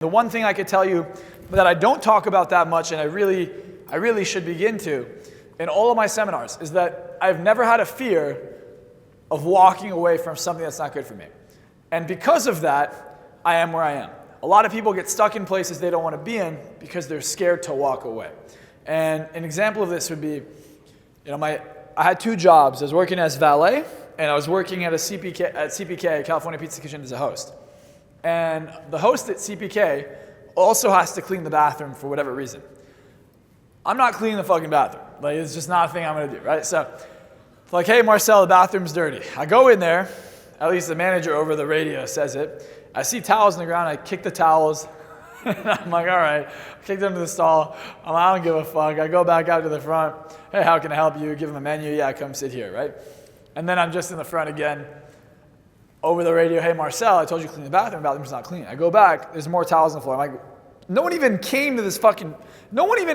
The one thing I could tell you that I don't talk about that much, and I really should begin to, in all of my seminars, is that I've never had a fear of walking away from something that's not good for me. And because of that, I am where I am. A lot of people get stuck in places they don't want to be in because they're scared to walk away. And an example of this would be, I had two jobs. I was working as valet, and I was working at CPK, California Pizza Kitchen, as a host. And the host at CPK also has to clean the bathroom for whatever reason. I'm not cleaning the fucking bathroom. Like, it's just not a thing I'm gonna do, right? So, it's like, hey, Marcel, the bathroom's dirty. I go in there, at least the manager over the radio says it. I see towels on the ground, I kick the towels. And I'm like, all right, I kick them to the stall. I don't give a fuck. I go back out to the front. Hey, how can I help you? Give them a menu. Yeah, come sit here, right? And then I'm just in the front again. Over the radio, hey, Marcel, I told you to clean the bathroom. The bathroom's not clean. I go back, there's more towels on the floor. I'm like, no one even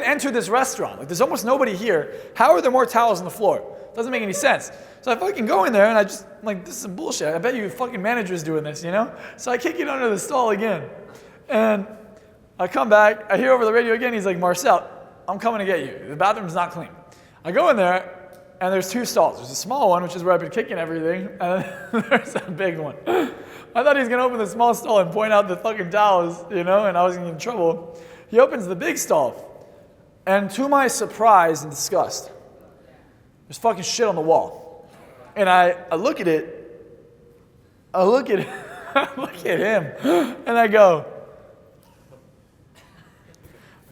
entered this restaurant. Like, there's almost nobody here. How are there more towels on the floor? Doesn't make any sense. So I fucking go in there and I'm like, this is some bullshit. I bet you fucking manager's doing this, So I kick it under the stall again. And I come back, I hear over the radio again, he's like, Marcel, I'm coming to get you. The bathroom's not clean. I go in there, and there's two stalls. There's a small one, which is where I've been kicking everything, and then there's a big one. I thought he was going to open the small stall and point out the fucking towels, and I was going to get in trouble. He opens the big stall, and to my surprise and disgust, there's fucking shit on the wall. And I look at it, I look at him, and I go,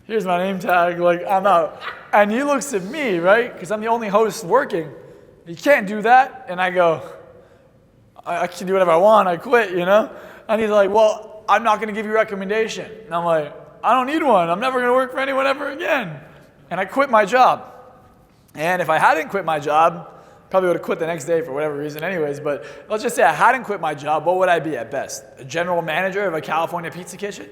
here's my name tag, like, I'm out. And he looks at me, right? Because I'm the only host working. You can't do that. And I go, I can do whatever I want. I quit, And he's like, well, I'm not going to give you a recommendation. And I'm like, I don't need one. I'm never going to work for anyone ever again. And I quit my job. And if I hadn't quit my job, probably would have quit the next day for whatever reason anyways. But let's just say I hadn't quit my job, what would I be at best? A general manager of a California pizza kitchen,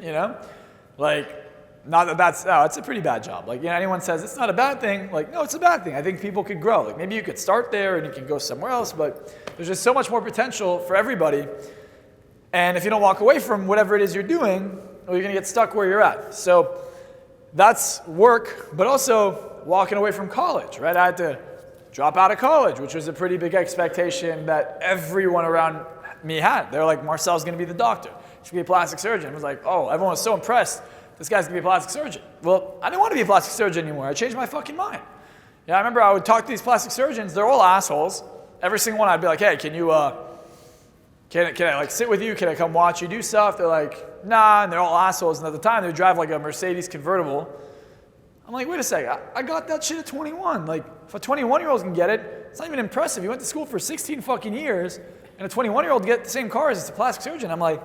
Like, not that it's a pretty bad job. Like, anyone says it's not a bad thing, like, no, it's a bad thing. I think people could grow. Like, maybe you could start there and you can go somewhere else, but there's just so much more potential for everybody. And if you don't walk away from whatever it is you're doing, well, you're gonna get stuck where you're at. So that's work, but also walking away from college, right? I had to drop out of college, which was a pretty big expectation that everyone around me had. They're like, Marcel's gonna be the doctor. He's gonna be a plastic surgeon. I was like, oh, everyone was so impressed. This guy's gonna be a plastic surgeon. Well, I didn't want to be a plastic surgeon anymore. I changed my fucking mind. I remember I would talk to these plastic surgeons. They're all assholes. Every single one, I'd be like, hey, can I like sit with you? Can I come watch you do stuff? They're like, nah, and they're all assholes. And at the time, they drive like a Mercedes convertible. I'm like, wait a second, I got that shit at 21. Like, if a 21-year-old can get it, it's not even impressive. You went to school for 16 fucking years, and a 21-year-old get the same car as a plastic surgeon. I'm like,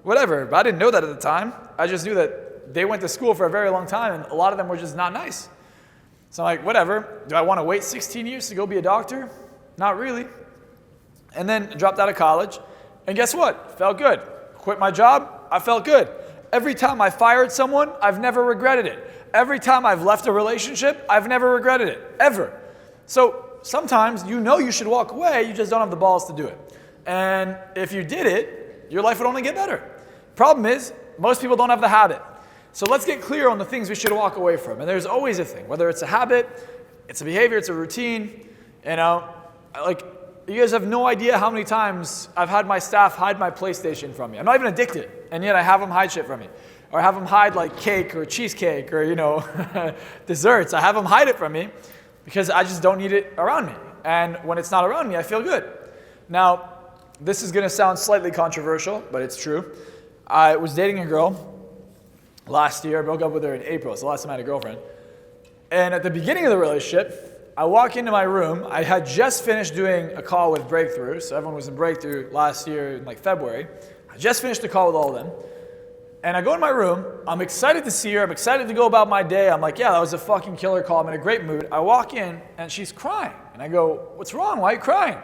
whatever. But I didn't know that at the time. I just knew that they went to school for a very long time, and a lot of them were just not nice. So I'm like, whatever. Do I want to wait 16 years to go be a doctor? Not really. And then dropped out of college, and guess what? Felt good. Quit my job, I felt good. Every time I fired someone, I've never regretted it. Every time I've left a relationship, I've never regretted it, ever. So sometimes you should walk away, you just don't have the balls to do it. And if you did it, your life would only get better. Problem is, most people don't have the habit. So let's get clear on the things we should walk away from. And there's always a thing, whether it's a habit, it's a behavior, it's a routine, like, you guys have no idea how many times I've had my staff hide my PlayStation from me. I'm not even addicted, and yet I have them hide shit from me. Or have them hide like cake or cheesecake or, desserts. I have them hide it from me because I just don't need it around me. And when it's not around me, I feel good. Now, this is gonna sound slightly controversial, but it's true. I was dating a girl last year. I broke up with her in April. It's the last time I had a girlfriend. And at the beginning of the relationship, I walk into my room. I had just finished doing a call with Breakthrough. So everyone was in Breakthrough last year in like February. I just finished the call with all of them. And I go in my room. I'm excited to see her. I'm excited to go about my day. I'm like, yeah, that was a fucking killer call. I'm in a great mood. I walk in and she's crying. And I go, what's wrong? Why are you crying?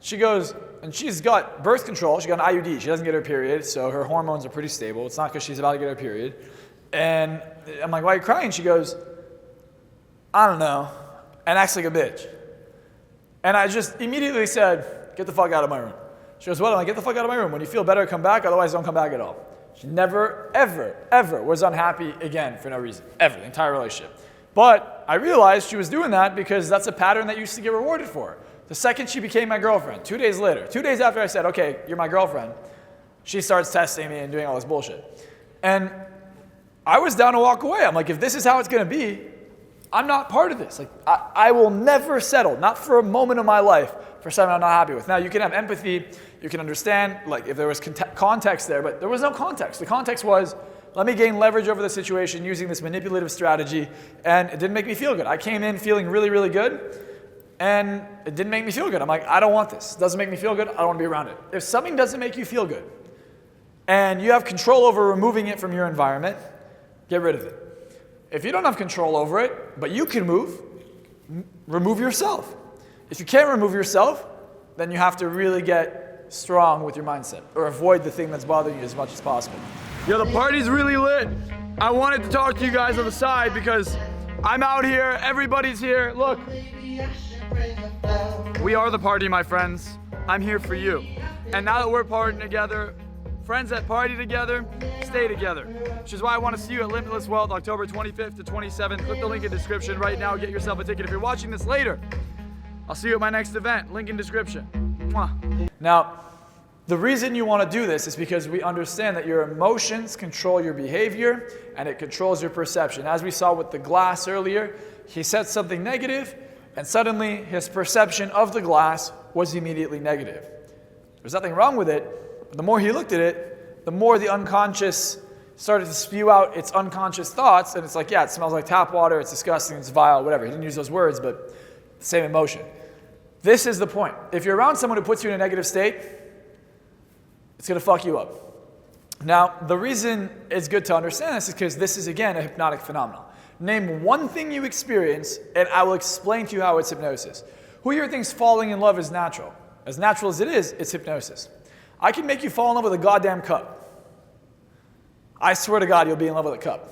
She goes, and she's got birth control. She got an IUD. She doesn't get her period, so her hormones are pretty stable. It's not because she's about to get her period. And I'm like, why are you crying? She goes, I don't know, and acts like a bitch. And I just immediately said, get the fuck out of my room. She goes, what? I'm like, get the fuck out of my room. When you feel better, come back. Otherwise, don't come back at all. She never, ever, ever was unhappy again for no reason, ever, the entire relationship. But I realized she was doing that because that's a pattern that used to get rewarded for her. The second she became my girlfriend, 2 days later, 2 days after I said, okay, you're my girlfriend, she starts testing me and doing all this bullshit. And I was down to walk away. I'm like, if this is how it's going to be, I'm not part of this. Like, I will never settle, not for a moment of my life, for something I'm not happy with. Now, you can have empathy, you can understand, like, if there was context there, but there was no context. The context was, let me gain leverage over the situation using this manipulative strategy, and it didn't make me feel good. I came in feeling really, really good, and it didn't make me feel good. I'm like, I don't want this. It doesn't make me feel good. I don't want to be around it. If something doesn't make you feel good, and you have control over removing it from your environment, get rid of it. If you don't have control over it, but you can move, remove yourself. If you can't remove yourself, then you have to really get strong with your mindset, or avoid the thing that's bothering you as much as possible. Yo, the party's really lit. I wanted to talk to you guys on the side because I'm out here, everybody's here. Look, we are the party, my friends. I'm here for you. And now that we're partying together, friends that party together, stay together. Which is why I want to see you at Limitless Wealth, October 25th to 27th. Click the link in description right now, get yourself a ticket. If you're watching this later, I'll see you at my next event, link in description. Mwah. Now, the reason you want to do this is because we understand that your emotions control your behavior and it controls your perception. As we saw with the glass earlier, he said something negative and suddenly his perception of the glass was immediately negative. There's nothing wrong with it, but the more he looked at it, the more the unconscious started to spew out its unconscious thoughts, and it's like, yeah, it smells like tap water, it's disgusting, it's vile, whatever. He didn't use those words, but the same emotion. This is the point. If you're around someone who puts you in a negative state, it's going to fuck you up. Now, the reason it's good to understand this is because this is, again, a hypnotic phenomenon. Name one thing you experience, and I will explain to you how it's hypnosis. Who here thinks falling in love is natural? As natural as it is, it's hypnosis. I can make you fall in love with a goddamn cup. I swear to God, you'll be in love with a cup.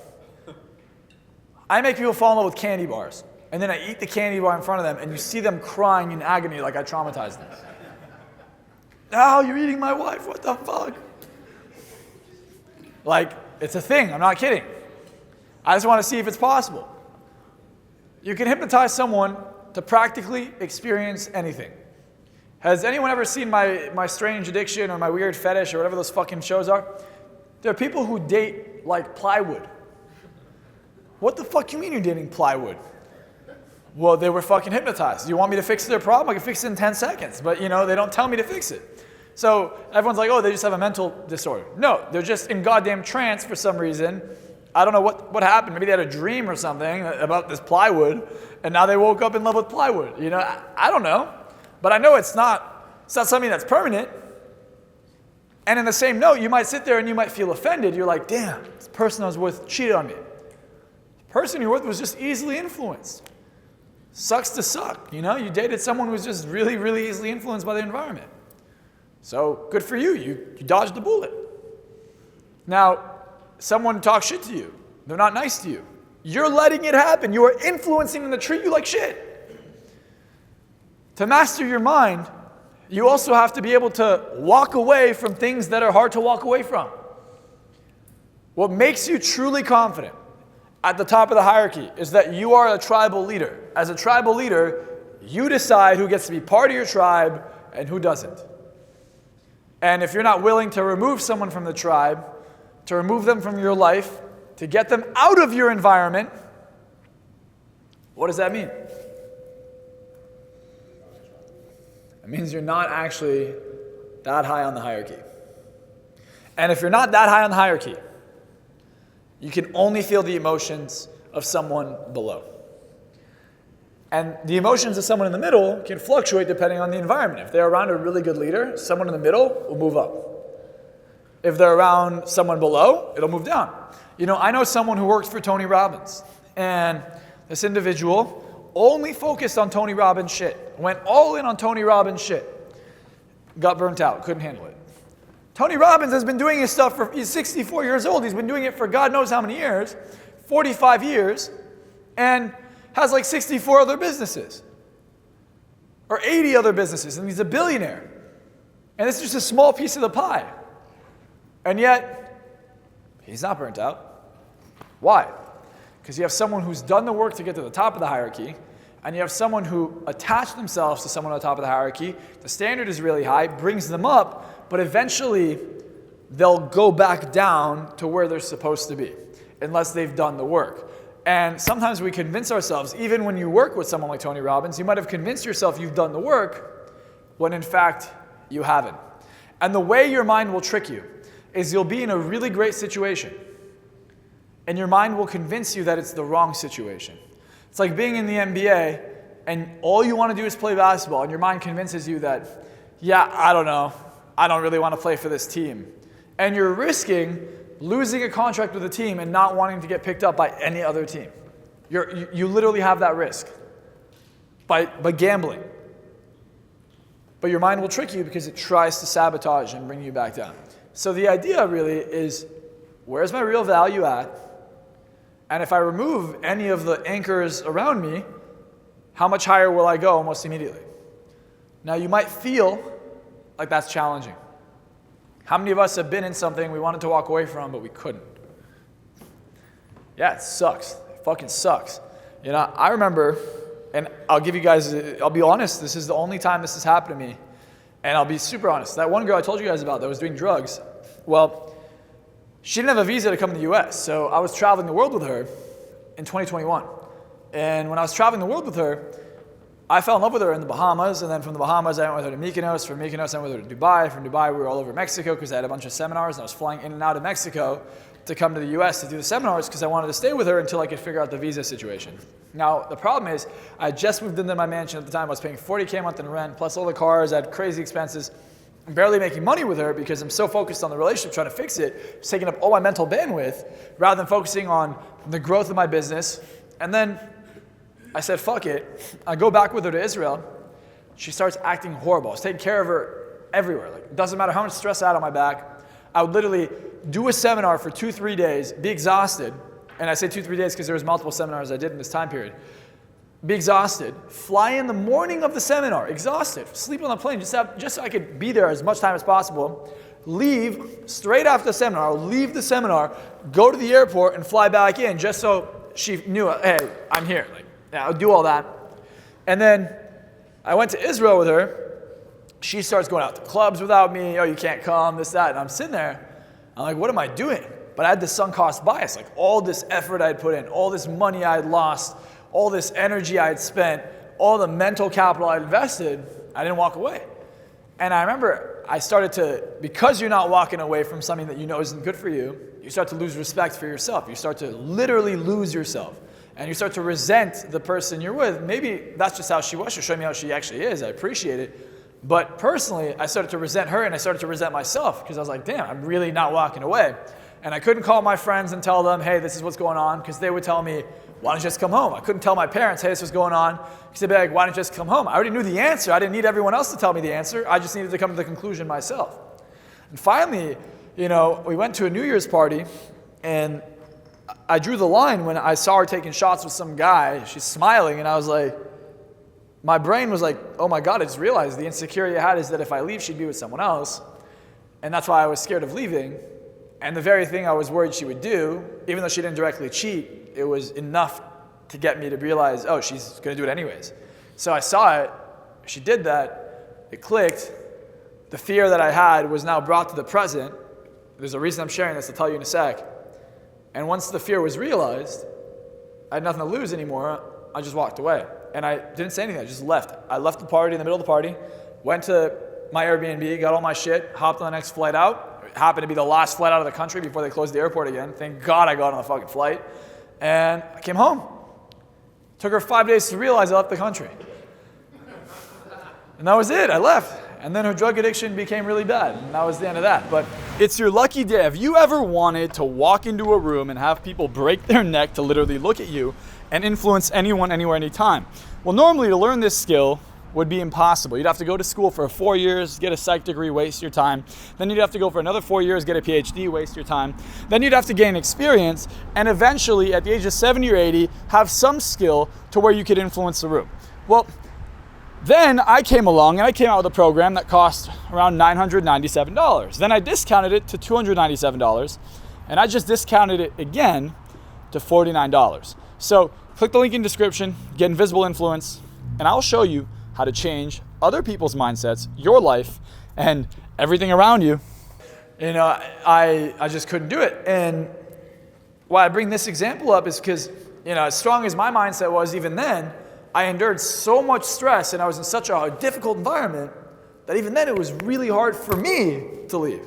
I make people fall in love with candy bars, and then I eat the candy bar in front of them, and you see them crying in agony like I traumatized them. Oh, you're eating my wife, what the fuck? Like, it's a thing, I'm not kidding. I just want to see if it's possible. You can hypnotize someone to practically experience anything. Has anyone ever seen my strange addiction or my weird fetish or whatever those fucking shows are? There are people who date like plywood. What the fuck you mean you're dating plywood? Well, they were fucking hypnotized. You want me to fix their problem? I can fix it in 10 seconds. But, you know, they don't tell me to fix it. So everyone's like, oh, they just have a mental disorder. No, they're just in goddamn trance for some reason. I don't know what happened. Maybe they had a dream or something about this plywood, and now they woke up in love with plywood. You know, I don't know. But I know it's not something that's permanent. And in the same note, you might sit there and you might feel offended. You're like, damn, this person I was with cheated on me. The person you're with was just easily influenced. Sucks to suck, you know? You dated someone who was just really, really easily influenced by the environment. So good for you. You dodged the bullet. Now, someone talks shit to you. They're not nice to you. You're letting it happen. You are influencing them to treat you like shit. To master your mind, you also have to be able to walk away from things that are hard to walk away from. What makes you truly confident at the top of the hierarchy is that you are a tribal leader. As a tribal leader, you decide who gets to be part of your tribe and who doesn't. And if you're not willing to remove someone from the tribe, to remove them from your life, to get them out of your environment, what does that mean? It means you're not actually that high on the hierarchy. And if you're not that high on the hierarchy, you can only feel the emotions of someone below. And the emotions of someone in the middle can fluctuate depending on the environment. If they're around a really good leader, someone in the middle will move up. If they're around someone below, it'll move down. You know, I know someone who works for Tony Robbins, and this individual only focused on Tony Robbins shit, went all in on Tony Robbins shit, got burnt out, couldn't handle it. Tony Robbins has been doing his stuff he's 64 years old, he's been doing it for God knows how many years, 45 years, and has like 64 other businesses, or 80 other businesses, and he's a billionaire. And this is just a small piece of the pie. And yet, He's not burnt out. Why? Because you have someone who's done the work to get to the top of the hierarchy, and you have someone who attached themselves to someone on the top of the hierarchy. The standard is really high, brings them up, but eventually they'll go back down to where they're supposed to be, unless they've done the work. And sometimes we convince ourselves, even when you work with someone like Tony Robbins, you might have convinced yourself you've done the work, when in fact you haven't. And the way your mind will trick you is you'll be in a really great situation, and your mind will convince you that it's the wrong situation. It's like being in the NBA, and all you want to do is play basketball, and your mind convinces you that, yeah, I don't know, I don't really want to play for this team. And you're risking losing a contract with a team and not wanting to get picked up by any other team. You literally have that risk by gambling. But your mind will trick you because it tries to sabotage and bring you back down. So the idea really is, where's my real value at? And if I remove any of the anchors around me, how much higher will I go almost immediately? Now you might feel like that's challenging. How many of us have been in something we wanted to walk away from, but we couldn't? Yeah, it sucks. It fucking sucks. You know, I remember, and I'll be honest, this is the only time this has happened to me. And I'll be super honest. That one girl I told you guys about that was doing drugs, well, she didn't have a visa to come to the US, so I was traveling the world with her in 2021. And when I was traveling the world with her, I fell in love with her in the Bahamas, and then from the Bahamas I went with her to Mykonos. From Mykonos I went with her to Dubai. From Dubai we were all over Mexico because I had a bunch of seminars, and I was flying in and out of Mexico to come to the US to do the seminars because I wanted to stay with her until I could figure out the visa situation. Now, the problem is, I had just moved into my mansion at the time. I was paying $40K a month in rent, plus all the cars. I had crazy expenses. I'm barely making money with her because I'm so focused on the relationship, trying to fix it. It's taking up all my mental bandwidth rather than focusing on the growth of my business. And then I said, fuck it. I go back with her to Israel. She starts acting horrible. I was taking care of her everywhere. Like, it doesn't matter how much stress I had on my back. I would literally do a seminar for 2-3 days, be exhausted. And I say 2-3 days because there was multiple seminars I did in this time period. Be exhausted, fly in the morning of the seminar, exhausted, sleep on the plane just so I could be there as much time as possible, leave straight after the seminar, leave the seminar, go to the airport and fly back in just so she knew, hey, I'm here. Like, yeah, I'll do all that. And then I went to Israel with her. She starts going out to clubs without me. Oh, you can't come, this, that. And I'm sitting there. I'm like, what am I doing? But I had this sunk cost bias, like all this effort I had put in, all this money I had lost, all this energy I had spent, all the mental capital I invested, I didn't walk away. And I remember I started to, because you're not walking away from something that you know isn't good for you, you start to lose respect for yourself. You start to literally lose yourself. And you start to resent the person you're with. Maybe that's just how she was. She'll show me how she actually is. I appreciate it. But personally, I started to resent her and I started to resent myself because I was like, damn, I'm really not walking away. And I couldn't call my friends and tell them, hey, this is what's going on, because they would tell me, why don't you just come home? I couldn't tell my parents, hey, this was going on, because they'd be like, why don't you just come home? I already knew the answer. I didn't need everyone else to tell me the answer. I just needed to come to the conclusion myself. And finally, you know, we went to a New Year's party, and I drew the line when I saw her taking shots with some guy. She's smiling, and I was like, my brain was like, oh my God, I just realized the insecurity I had is that if I leave, she'd be with someone else. And that's why I was scared of leaving. And the very thing I was worried she would do, even though she didn't directly cheat, it was enough to get me to realize, oh, she's going to do it anyways. So I saw it. She did that. It clicked. The fear that I had was now brought to the present. There's a reason I'm sharing this. I'll tell you in a sec. And once the fear was realized, I had nothing to lose anymore. I just walked away. And I didn't say anything. I just left. I left the party in the middle of the party, went to my Airbnb, got all my shit, hopped on the next flight out. It happened to be the last flight out of the country before they closed the airport again. Thank God I got on the fucking flight. And I came home. Took her 5 days to realize I left the country. And that was it. I left. And then her drug addiction became really bad. And that was the end of that. But it's your lucky day. Have you ever wanted to walk into a room and have people break their neck to literally look at you and influence anyone, anywhere, anytime? Well, normally to learn this skill would be impossible. You'd have to go to school for 4 years, get a psych degree, waste your time. Then you'd have to go for another 4 years, get a PhD, waste your time. Then you'd have to gain experience, and eventually, at the age of 70 or 80, have some skill to where you could influence the room. Well, then I came along and I came out with a program that cost around $997. Then I discounted it to $297. And I just discounted it again to $49. So click the link in the description, get invisible influence, and I'll show you how to change other people's mindsets, your life, and everything around you. You know, I just couldn't do it. And why I bring this example up is because, you know, as strong as my mindset was even then, I endured so much stress and I was in such a difficult environment that even then it was really hard for me to leave.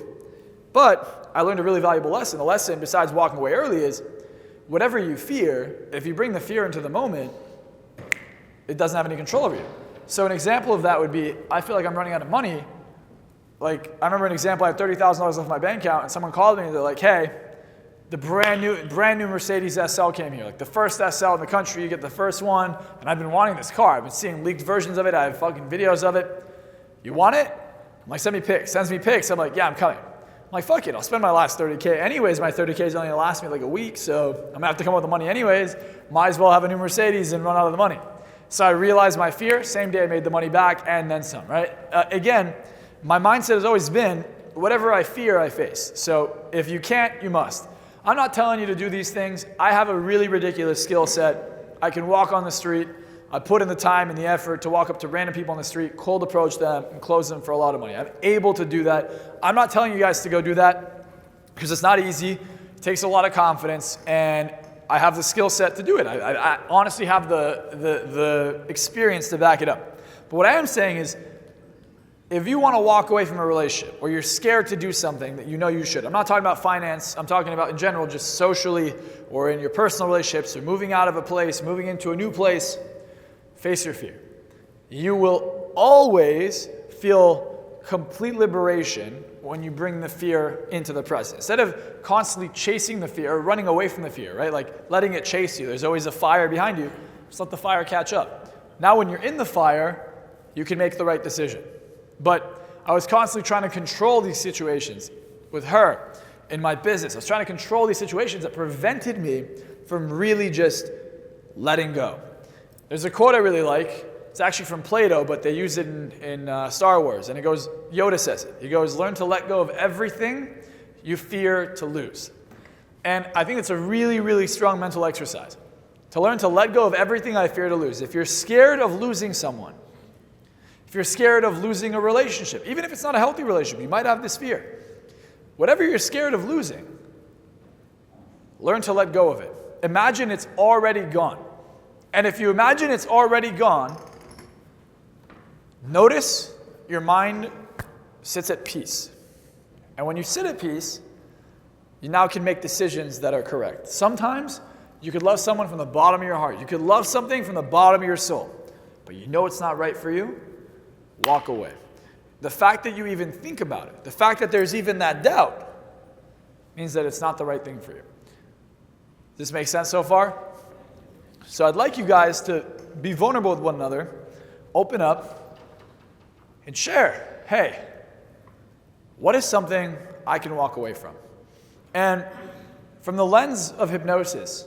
But I learned a really valuable lesson. The lesson, besides walking away early, is whatever you fear, if you bring the fear into the moment, it doesn't have any control over you. So an example of that would be, I feel like I'm running out of money. Like, I remember an example, I had $30,000 left in my bank account, and someone called me and they're like, hey, the brand new Mercedes SL came here. Like the first SL in the country, you get the first one, and I've been wanting this car. I've been seeing leaked versions of it, I have fucking videos of it. You want it? I'm like, send me pics. Sends me pics. I'm like, yeah, I'm coming. I'm like, fuck it, I'll spend my last $30K. Anyways, my $30K is only gonna last me like a week, so I'm gonna have to come up with the money anyways. Might as well have a new Mercedes and run out of the money. So I realized my fear, same day I made the money back and then some, right? Again, my mindset has always been, whatever I fear, I face. So if you can't, you must. I'm not telling you to do these things. I have a really ridiculous skill set. I can walk on the street. I put in the time and the effort to walk up to random people on the street, cold approach them, and close them for a lot of money. I'm able to do that. I'm not telling you guys to go do that because it's not easy. It takes a lot of confidence, and I have the skill set to do it. I honestly have the experience to back it up. But what I am saying is, if you want to walk away from a relationship or you're scared to do something that you know you should, I'm not talking about finance, I'm talking about in general, just socially or in your personal relationships or moving out of a place, moving into a new place, face your fear. You will always feel complete liberation when you bring the fear into the present. Instead of constantly chasing the fear or running away from the fear, right? Like letting it chase you. There's always a fire behind you. Just let the fire catch up. Now when you're in the fire, you can make the right decision. But I was constantly trying to control these situations with her in my business. I was trying to control these situations that prevented me from really just letting go. There's a quote I really like. It's actually from Plato, but they use it in Star Wars. And it goes, Yoda says it. He goes, learn to let go of everything you fear to lose. And I think it's a really, really strong mental exercise. To learn to let go of everything I fear to lose. If you're scared of losing someone, if you're scared of losing a relationship, even if it's not a healthy relationship, you might have this fear. Whatever you're scared of losing, learn to let go of it. Imagine it's already gone. And if you imagine it's already gone, notice your mind sits at peace. And when you sit at peace, you now can make decisions that are correct. Sometimes you could love someone from the bottom of your heart. You could love something from the bottom of your soul. But you know it's not right for you. Walk away. The fact that you even think about it, the fact that there's even that doubt, means that it's not the right thing for you. Does this make sense so far? So I'd like you guys to be vulnerable with one another, open up, and share. Hey, what is something I can walk away from? And from the lens of hypnosis,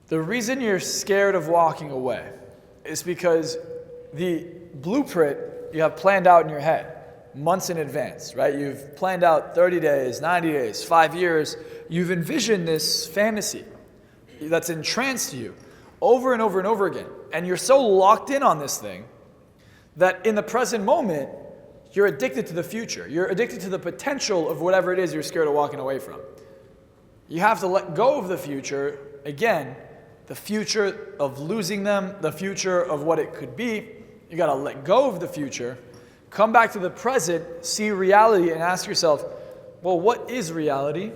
the reason you're scared of walking away is because the blueprint you have planned out in your head months in advance, right? You've planned out 30 days, 90 days, 5 years. You've envisioned this fantasy that's entranced you over and over and over again. And you're so locked in on this thing that in the present moment, you're addicted to the future. You're addicted to the potential of whatever it is you're scared of walking away from. You have to let go of the future, again, the future of losing them, the future of what it could be. You got to let go of the future, come back to the present, see reality, and ask yourself, well, what is reality?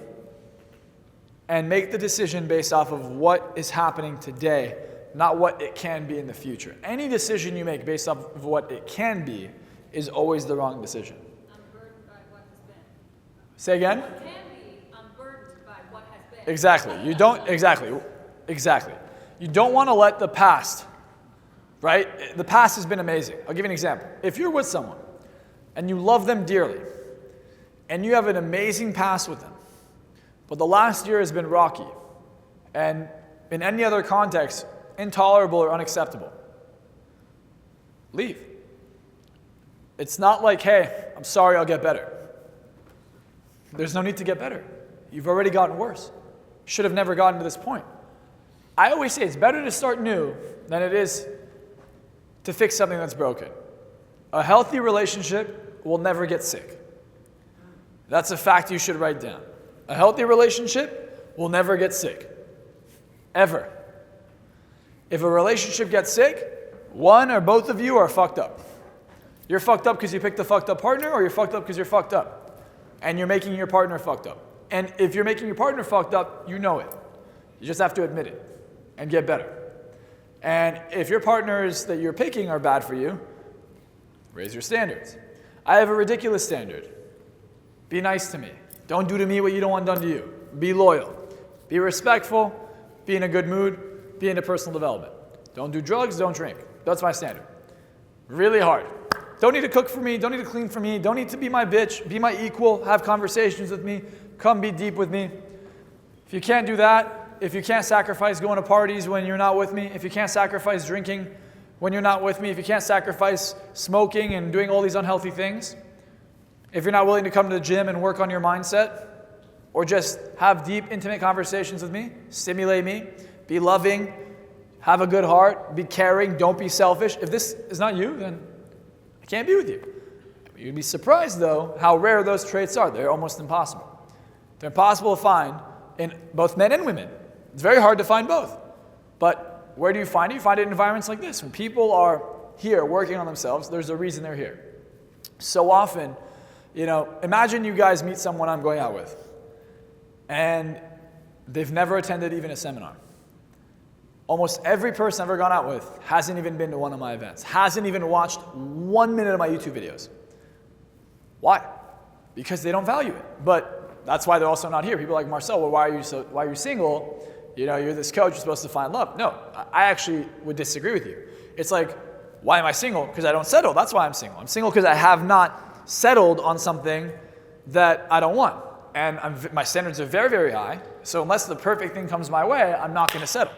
And make the decision based off of what is happening today, not what it can be in the future. Any decision you make based off of what it can be is always the wrong decision. I'm burdened by what has been. Say again? What can be, I'm burdened by what has been. Exactly. Exactly. You don't want to let the past, right? The past has been amazing. I'll give you an example. If you're with someone and you love them dearly and you have an amazing past with them, but the last year has been rocky and in any other context, intolerable or unacceptable, leave. It's not like, hey, I'm sorry, I'll get better. There's no need to get better. you've already gotten worse. Should have never gotten to this point. I always say it's better to start new than it is to fix something that's broken. A healthy relationship will never get sick. That's a fact you should write down. A healthy relationship will never get sick. Ever. If a relationship gets sick, one or both of you are fucked up. You're fucked up because you picked a fucked up partner, or you're fucked up because you're fucked up. And you're making your partner fucked up. And if you're making your partner fucked up, you know it. You just have to admit it and get better. And if your partners that you're picking are bad for you, raise your standards. I have a ridiculous standard. Be nice to me. Don't do to me what you don't want done to you. Be loyal. Be respectful. Be in a good mood. Be into personal development. Don't do drugs. Don't drink. That's my standard. Really hard. Don't need to cook for me. Don't need to clean for me. Don't need to be my bitch. Be my equal. Have conversations with me. Come be deep with me. If you can't do that, if you can't sacrifice going to parties when you're not with me, if you can't sacrifice drinking when you're not with me, if you can't sacrifice smoking and doing all these unhealthy things, if you're not willing to come to the gym and work on your mindset, or just have deep, intimate conversations with me, stimulate me, be loving, have a good heart, be caring, don't be selfish. If this is not you, then I can't be with you. You'd be surprised, though, how rare those traits are. They're almost impossible. They're impossible to find in both men and women. It's very hard to find both. But where do you find it? You find it in environments like this. When people are here working on themselves, there's a reason they're here. So often, imagine you guys meet someone I'm going out with, and they've never attended even a seminar. Almost every person I've ever gone out with hasn't even been to one of my events, hasn't even watched 1 minute of my YouTube videos. Why? Because they don't value it. But that's why they're also not here. People are like, Marcel, well, why are you single? You're this coach, you're supposed to find love. No, I actually would disagree with you. It's like, why am I single? Because I don't settle. That's why I'm single. I'm single because I have not settled on something that I don't want. And my standards are very, very high. So unless the perfect thing comes my way, I'm not going to settle.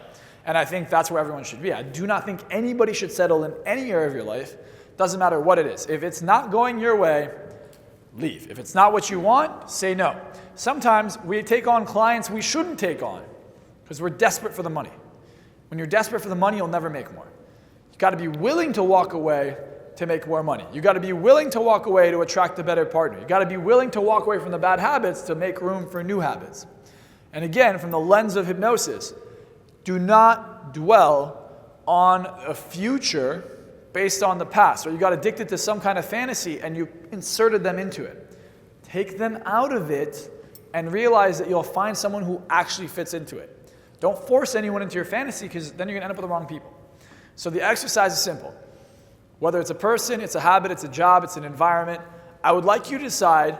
And I think that's where everyone should be. I do not think anybody should settle in any area of your life. Doesn't matter what it is. If it's not going your way, leave. If it's not what you want, say no. Sometimes we take on clients we shouldn't take on because we're desperate for the money. When you're desperate for the money, you'll never make more. You've got to be willing to walk away to make more money. You've got to be willing to walk away to attract a better partner. You've got to be willing to walk away from the bad habits to make room for new habits. And again, from the lens of hypnosis, do not dwell on a future based on the past, or you got addicted to some kind of fantasy and you inserted them into it. Take them out of it and realize that you'll find someone who actually fits into it. Don't force anyone into your fantasy because then you're going to end up with the wrong people. So the exercise is simple. Whether it's a person, it's a habit, it's a job, it's an environment, I would like you to decide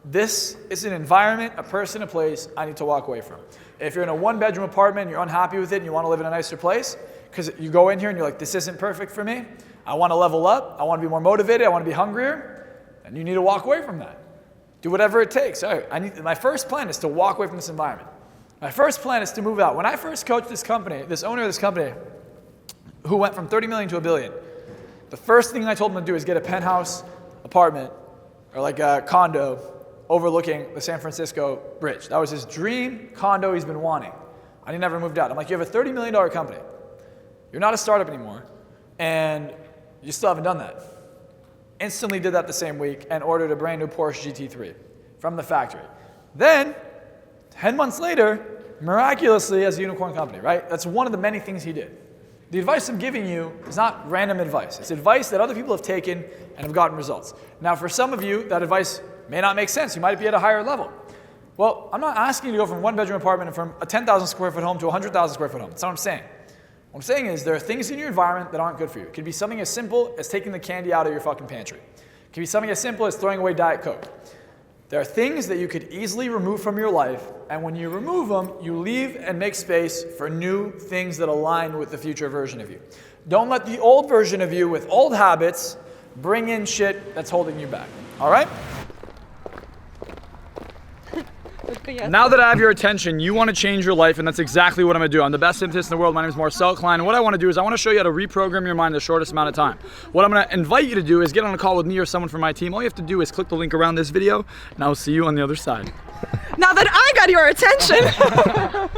this is an environment, a person, a place I need to walk away from. If you're in a one-bedroom apartment, you're unhappy with it, and you want to live in a nicer place, because you go in here and you're like, this isn't perfect for me, I want to level up, I want to be more motivated, I want to be hungrier, and you need to walk away from that. Do whatever it takes. All right, my first plan is to walk away from this environment. My first plan is to move out. When I first coached this company, this owner of this company, who went from 30 million to $1 billion, the first thing I told him to do is get a penthouse apartment, or like a condo, overlooking the San Francisco bridge. That was his dream condo he's been wanting. And he never moved out. I'm like, you have a $30 million company. You're not a startup anymore. And you still haven't done that. Instantly did that the same week and ordered a brand new Porsche GT3 from the factory. Then, 10 months later, miraculously has a unicorn company, right? That's one of the many things he did. The advice I'm giving you is not random advice. It's advice that other people have taken and have gotten results. Now, for some of you, that advice may not make sense. You might be at a higher level. Well, I'm not asking you to go from one-bedroom apartment and from a 10,000 square foot home to a 100,000 square foot home. That's not what I'm saying. What I'm saying is there are things in your environment that aren't good for you. It could be something as simple as taking the candy out of your fucking pantry. It could be something as simple as throwing away Diet Coke. There are things that you could easily remove from your life, and when you remove them, you leave and make space for new things that align with the future version of you. Don't let the old version of you with old habits bring in shit that's holding you back. All right? Yes. Now that I have your attention, you want to change your life, and that's exactly what I'm going to do. I'm the best hypnotist in the world. My name is Marcel Klein, and what I want to do is I want to show you how to reprogram your mind in the shortest amount of time. What I'm going to invite you to do is get on a call with me or someone from my team. All you have to do is click the link around this video, and I will see you on the other side. Now that I got your attention.